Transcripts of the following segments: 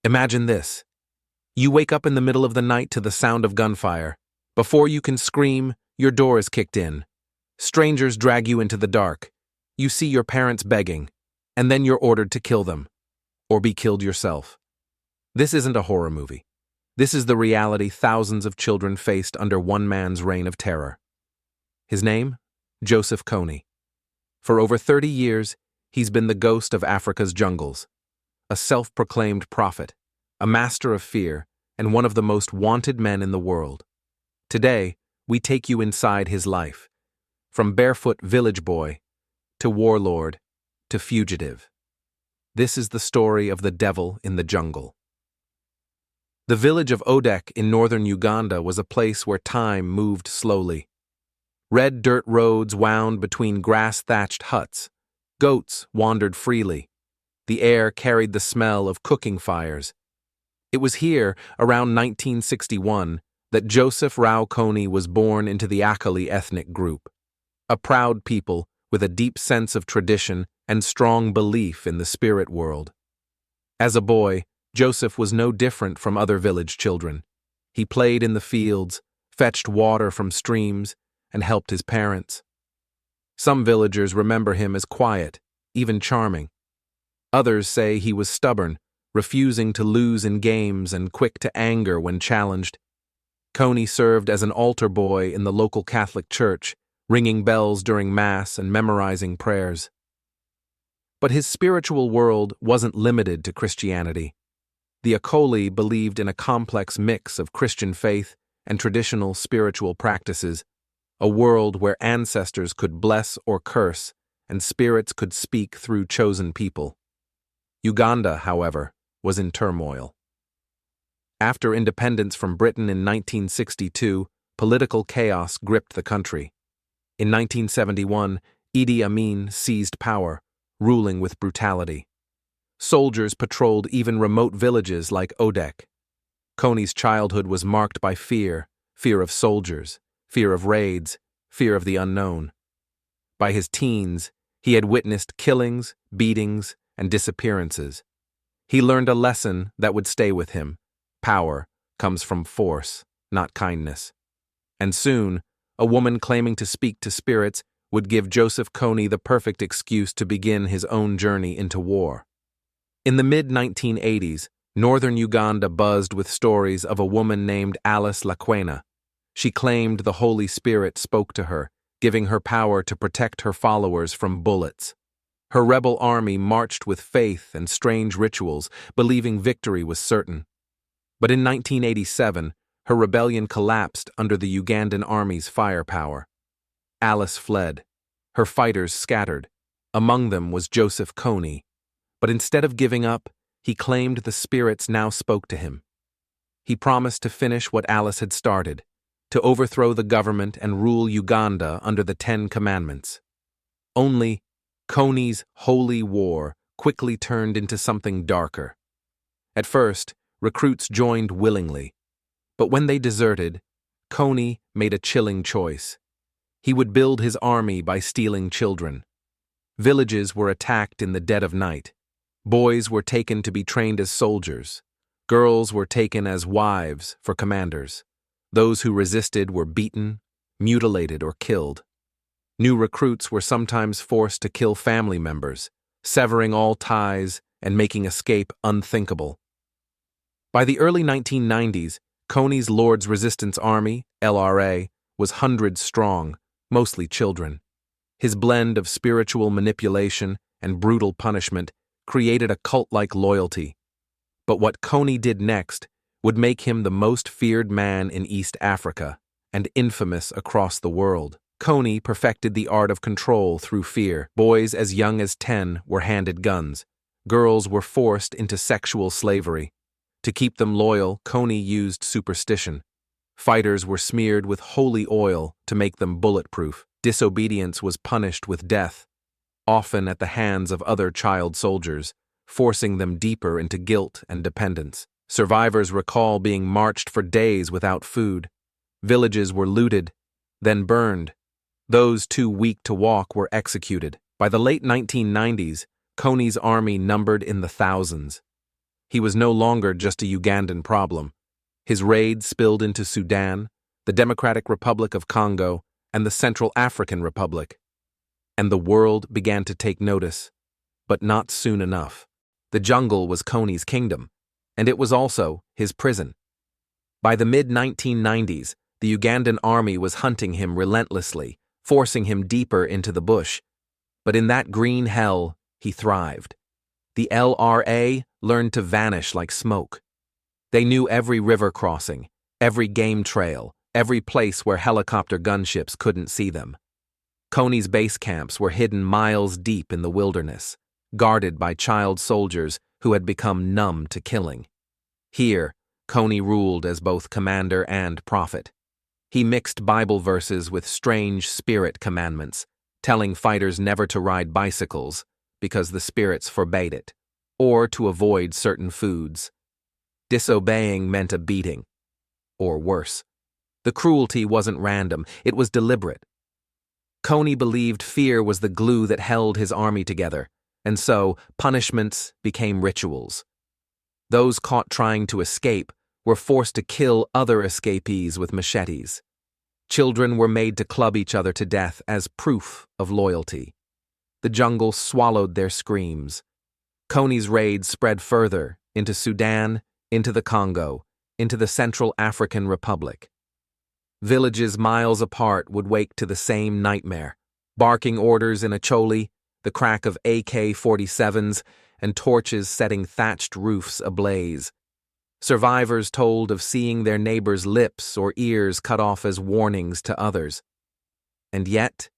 Imagine this. You wake up in the middle of the night to the sound of gunfire. Before you can scream, your door is kicked in. Strangers drag you into the dark. You see your parents begging, and then you're ordered to kill them, or be killed yourself. This isn't a horror movie. This is the reality thousands of children faced under one man's reign of terror. His name? Joseph Kony. For over 30 years, he's been the ghost of Africa's jungles, a self-proclaimed prophet, a master of fear, and one of the most wanted men in the world. Today, we take you inside his life, from barefoot village boy to warlord to fugitive. This is the story of the devil in the jungle. The village of Odek in northern Uganda was a place where time moved slowly. Red dirt roads wound between grass-thatched huts. Goats wandered freely. The air carried the smell of cooking fires. It was here, around 1961, that Joseph Kony was born into the Akali ethnic group, a proud people with a deep sense of tradition and strong belief in the spirit world. As a boy, Joseph was no different from other village children. He played in the fields, fetched water from streams, and helped his parents. Some villagers remember him as quiet, even charming. Others say he was stubborn, refusing to lose in games and quick to anger when challenged. Kony served as an altar boy in the local Catholic church, ringing bells during Mass and memorizing prayers. But his spiritual world wasn't limited to Christianity. The Akoli believed in a complex mix of Christian faith and traditional spiritual practices, a world where ancestors could bless or curse and spirits could speak through chosen people. Uganda, however, was in turmoil. After independence from Britain in 1962, political chaos gripped the country. In 1971, Idi Amin seized power, ruling with brutality. Soldiers patrolled even remote villages like Odek. Kony's childhood was marked by fear of soldiers, fear of raids, fear of the unknown. By his teens, he had witnessed killings, beatings, and disappearances. He learned a lesson that would stay with him. Power comes from force, not kindness. And soon, a woman claiming to speak to spirits would give Joseph Kony the perfect excuse to begin his own journey into war. In the mid-1980s, northern Uganda buzzed with stories of a woman named Alice Lakwena. She claimed the Holy Spirit spoke to her, giving her power to protect her followers from bullets. Her rebel army marched with faith and strange rituals, believing victory was certain. But in 1987, her rebellion collapsed under the Ugandan army's firepower. Alice fled. Her fighters scattered. Among them was Joseph Kony. But instead of giving up, he claimed the spirits now spoke to him. He promised to finish what Alice had started, to overthrow the government and rule Uganda under the 10 Commandments. Only, Kony's holy war quickly turned into something darker. At first, recruits joined willingly. But when they deserted, Kony made a chilling choice. He would build his army by stealing children. Villages were attacked in the dead of night. Boys were taken to be trained as soldiers. Girls were taken as wives for commanders. Those who resisted were beaten, mutilated, or killed. New recruits were sometimes forced to kill family members, severing all ties and making escape unthinkable. By the early 1990s, Kony's Lord's Resistance Army, LRA, was hundreds strong, mostly children. His blend of spiritual manipulation and brutal punishment created a cult-like loyalty. But what Kony did next would make him the most feared man in East Africa and infamous across the world. Kony perfected the art of control through fear. Boys as young as 10 were handed guns. Girls were forced into sexual slavery. To keep them loyal, Kony used superstition. Fighters were smeared with holy oil to make them bulletproof. Disobedience was punished with death, often at the hands of other child soldiers, forcing them deeper into guilt and dependence. Survivors recall being marched for days without food. Villages were looted, then burned. Those too weak to walk were executed. By the late 1990s, Kony's army numbered in the thousands. He was no longer just a Ugandan problem. His raids spilled into Sudan, the Democratic Republic of Congo, and the Central African Republic. And the world began to take notice, but not soon enough. The jungle was Kony's kingdom, and it was also his prison. By the mid-1990s, the Ugandan army was hunting him relentlessly, forcing him deeper into the bush. But in that green hell, he thrived. The LRA learned to vanish like smoke. They knew every river crossing, every game trail, every place where helicopter gunships couldn't see them. Kony's base camps were hidden miles deep in the wilderness, guarded by child soldiers who had become numb to killing. Here, Kony ruled as both commander and prophet. He mixed Bible verses with strange spirit commandments, telling fighters never to ride bicycles because the spirits forbade it, or to avoid certain foods. Disobeying meant a beating, or worse. The cruelty wasn't random, it was deliberate. Kony believed fear was the glue that held his army together, and so punishments became rituals. Those caught trying to escape were forced to kill other escapees with machetes. Children were made to club each other to death as proof of loyalty. The jungle swallowed their screams. Kony's raids spread further into Sudan, into the Congo, into the Central African Republic. Villages miles apart would wake to the same nightmare, barking orders in Acholi, the crack of AK-47s, and torches setting thatched roofs ablaze. Survivors told of seeing their neighbors' lips or ears cut off as warnings to others. And yet,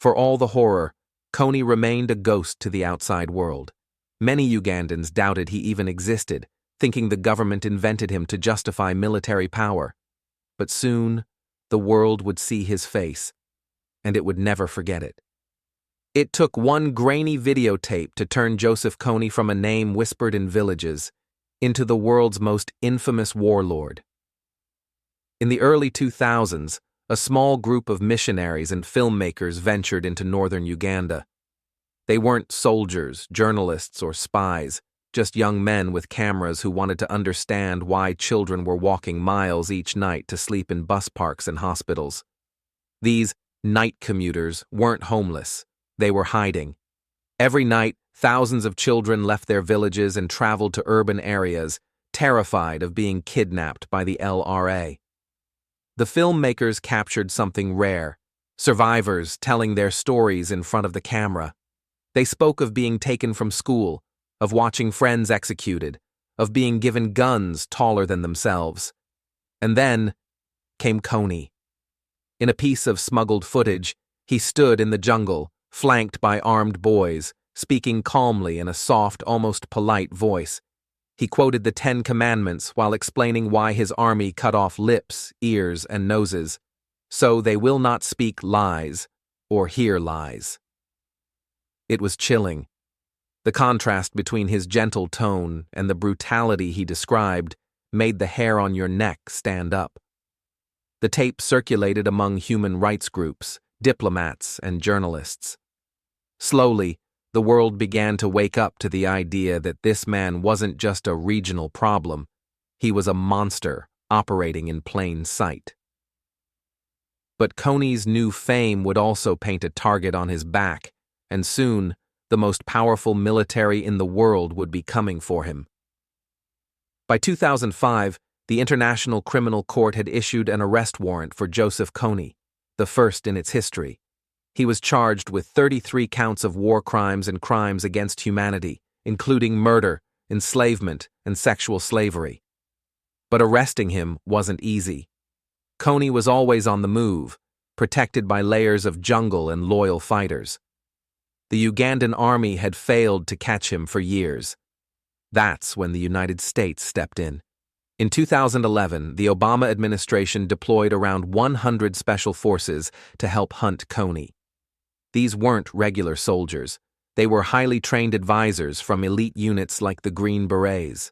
for all the horror, Kony remained a ghost to the outside world. Many Ugandans doubted he even existed, thinking the government invented him to justify military power. But soon, the world would see his face, and it would never forget it. It took one grainy videotape to turn Joseph Kony from a name whispered in villages into the world's most infamous warlord. In the early 2000s, a small group of missionaries and filmmakers ventured into northern Uganda. They weren't soldiers, journalists, or spies, just young men with cameras who wanted to understand why children were walking miles each night to sleep in bus parks and hospitals. These night commuters weren't homeless, they were hiding. Every night, thousands of children left their villages and traveled to urban areas, terrified of being kidnapped by the LRA. The filmmakers captured something rare, survivors telling their stories in front of the camera. They spoke of being taken from school, of watching friends executed, of being given guns taller than themselves. And then came Kony. In a piece of smuggled footage, he stood in the jungle, flanked by armed boys, speaking calmly in a soft, almost polite voice. He quoted the 10 Commandments while explaining why his army cut off lips, ears, and noses, so they will not speak lies or hear lies. It was chilling. The contrast between his gentle tone and the brutality he described made the hair on your neck stand up. The tape circulated among human rights groups, diplomats, and journalists. Slowly, the world began to wake up to the idea that this man wasn't just a regional problem, he was a monster operating in plain sight. But Kony's new fame would also paint a target on his back, and soon, the most powerful military in the world would be coming for him. By 2005, the International Criminal Court had issued an arrest warrant for Joseph Kony, the first in its history. He was charged with 33 counts of war crimes and crimes against humanity, including murder, enslavement, and sexual slavery. But arresting him wasn't easy. Kony was always on the move, protected by layers of jungle and loyal fighters. The Ugandan army had failed to catch him for years. That's when the United States stepped in. In 2011, the Obama administration deployed around 100 special forces to help hunt Kony. These weren't regular soldiers. They were highly trained advisors from elite units like the Green Berets.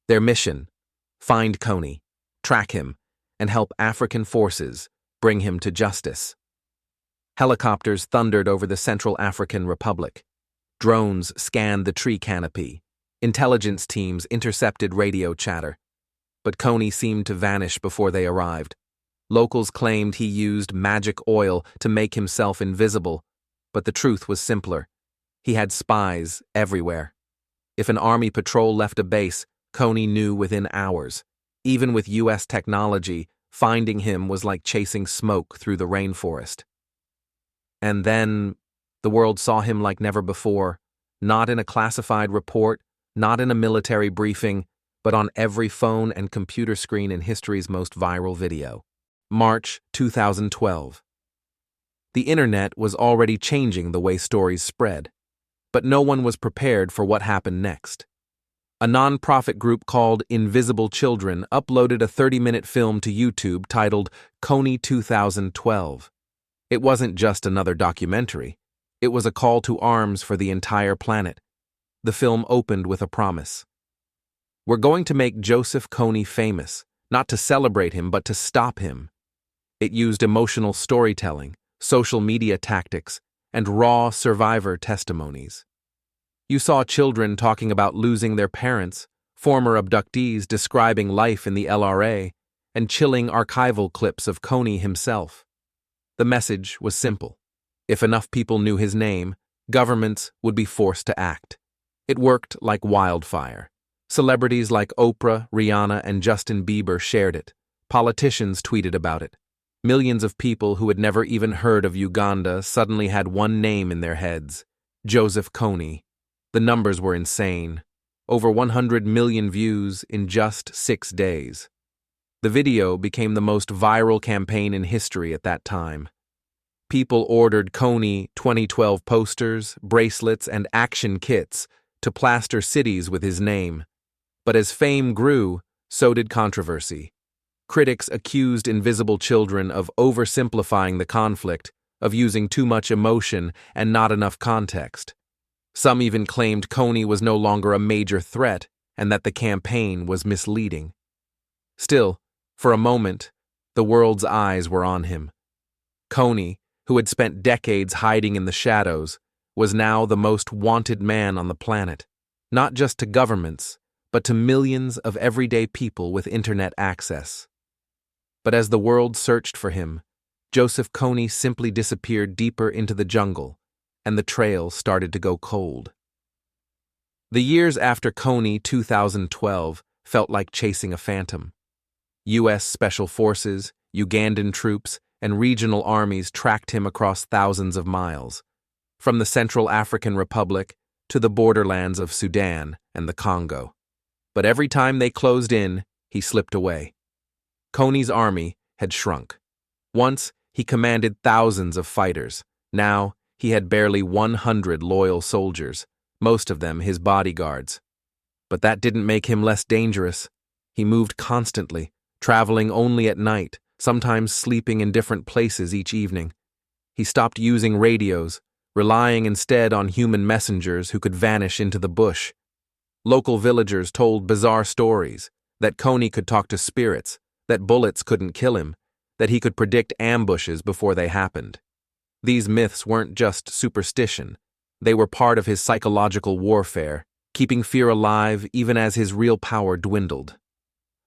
Their mission: find Kony, track him, and help African forces bring him to justice. Helicopters thundered over the Central African Republic. Drones scanned the tree canopy. Intelligence teams intercepted radio chatter, but Kony seemed to vanish before they arrived. Locals claimed he used magic oil to make himself invisible, but the truth was simpler. He had spies everywhere. If an army patrol left a base, Kony knew within hours. Even with U.S. technology, finding him was like chasing smoke through the rainforest. And then, the world saw him like never before, not in a classified report, not in a military briefing, but on every phone and computer screen in history's most viral video. March 2012. The internet was already changing the way stories spread, but no one was prepared for what happened next. A non-profit group called Invisible Children uploaded a 30-minute film to YouTube titled Kony 2012. It wasn't just another documentary. It was a call to arms for the entire planet. The film opened with a promise. We're going to make Joseph Kony famous, not to celebrate him, but to stop him. It used emotional storytelling, social media tactics, and raw survivor testimonies. You saw children talking about losing their parents, former abductees describing life in the LRA, and chilling archival clips of Kony himself. The message was simple. If enough people knew his name, governments would be forced to act. It worked like wildfire. Celebrities like Oprah, Rihanna, and Justin Bieber shared it. Politicians tweeted about it. Millions of people who had never even heard of Uganda suddenly had one name in their heads: Joseph Kony. The numbers were insane. Over 100 million views in just 6 days. The video became the most viral campaign in history at that time. People ordered Kony 2012 posters, bracelets, and action kits to plaster cities with his name. But as fame grew, so did controversy. Critics accused Invisible Children of oversimplifying the conflict, of using too much emotion and not enough context. Some even claimed Kony was no longer a major threat and that the campaign was misleading. Still, for a moment, the world's eyes were on him. Kony, who had spent decades hiding in the shadows, was now the most wanted man on the planet, not just to governments, but to millions of everyday people with internet access. But as the world searched for him, Joseph Kony simply disappeared deeper into the jungle, and the trail started to go cold. The years after Kony 2012 felt like chasing a phantom. U.S. Special Forces, Ugandan troops, and regional armies tracked him across thousands of miles, from the Central African Republic to the borderlands of Sudan and the Congo. But every time they closed in, he slipped away. Kony's army had shrunk. Once, he commanded thousands of fighters. Now, he had barely 100 loyal soldiers, most of them his bodyguards. But that didn't make him less dangerous. He moved constantly, traveling only at night, sometimes sleeping in different places each evening. He stopped using radios, relying instead on human messengers who could vanish into the bush. Local villagers told bizarre stories, that Kony could talk to spirits, that bullets couldn't kill him, that he could predict ambushes before they happened. These myths weren't just superstition. They were part of his psychological warfare, keeping fear alive even as his real power dwindled.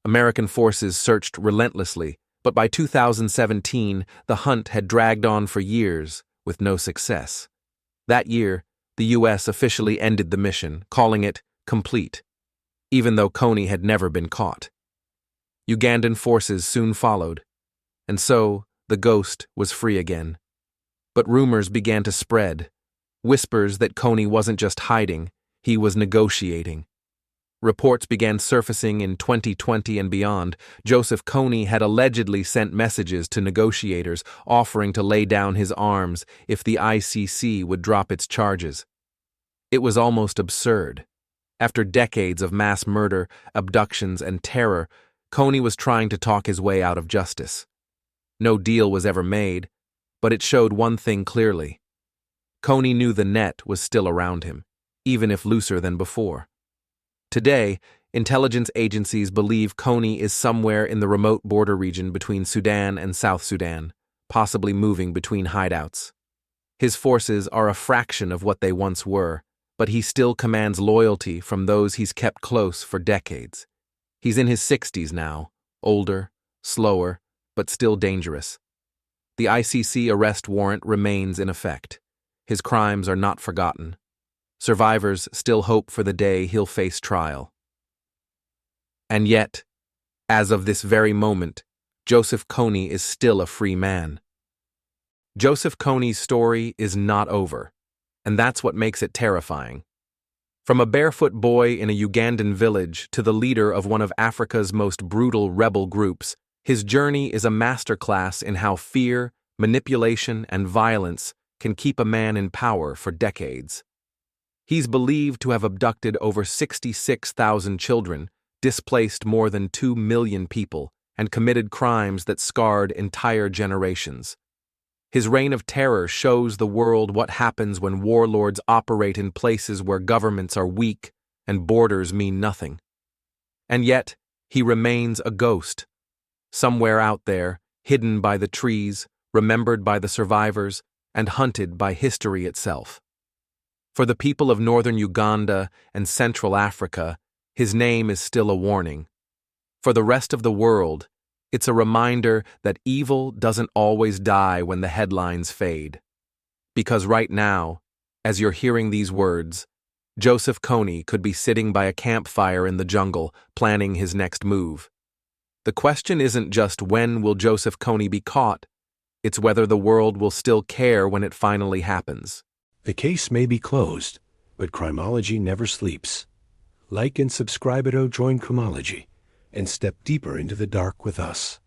American forces searched relentlessly, but by 2017, the hunt had dragged on for years with no success. That year, the U.S. officially ended the mission, calling it complete, even though Kony had never been caught. Ugandan forces soon followed, and so the ghost was free again. But rumors began to spread, whispers that Kony wasn't just hiding, he was negotiating. Reports began surfacing in 2020 and beyond. Joseph Kony had allegedly sent messages to negotiators offering to lay down his arms if the ICC would drop its charges. It was almost absurd. After decades of mass murder, abductions, and terror, Kony was trying to talk his way out of justice. No deal was ever made, but it showed one thing clearly. Kony knew the net was still around him, even if looser than before. Today, intelligence agencies believe Kony is somewhere in the remote border region between Sudan and South Sudan, possibly moving between hideouts. His forces are a fraction of what they once were, but he still commands loyalty from those he's kept close for decades. He's in his 60s now, older, slower, but still dangerous. The ICC arrest warrant remains in effect. His crimes are not forgotten. Survivors still hope for the day he'll face trial. And yet, as of this very moment, Joseph Kony is still a free man. Joseph Kony's story is not over, and that's what makes it terrifying. From a barefoot boy in a Ugandan village to the leader of one of Africa's most brutal rebel groups, his journey is a masterclass in how fear, manipulation, and violence can keep a man in power for decades. He's believed to have abducted over 66,000 children, displaced more than 2 million people, and committed crimes that scarred entire generations. His reign of terror shows the world what happens when warlords operate in places where governments are weak and borders mean nothing. And yet, he remains a ghost. Somewhere out there, hidden by the trees, remembered by the survivors, and hunted by history itself. For the people of northern Uganda and Central Africa, his name is still a warning. For the rest of the world, it's a reminder that evil doesn't always die when the headlines fade. Because right now, as you're hearing these words, Joseph Kony could be sitting by a campfire in the jungle, planning his next move. The question isn't just when will Joseph Kony be caught, it's whether the world will still care when it finally happens. The case may be closed, but Crimology never sleeps. Like and subscribe to join Crimology and step deeper into the dark with us.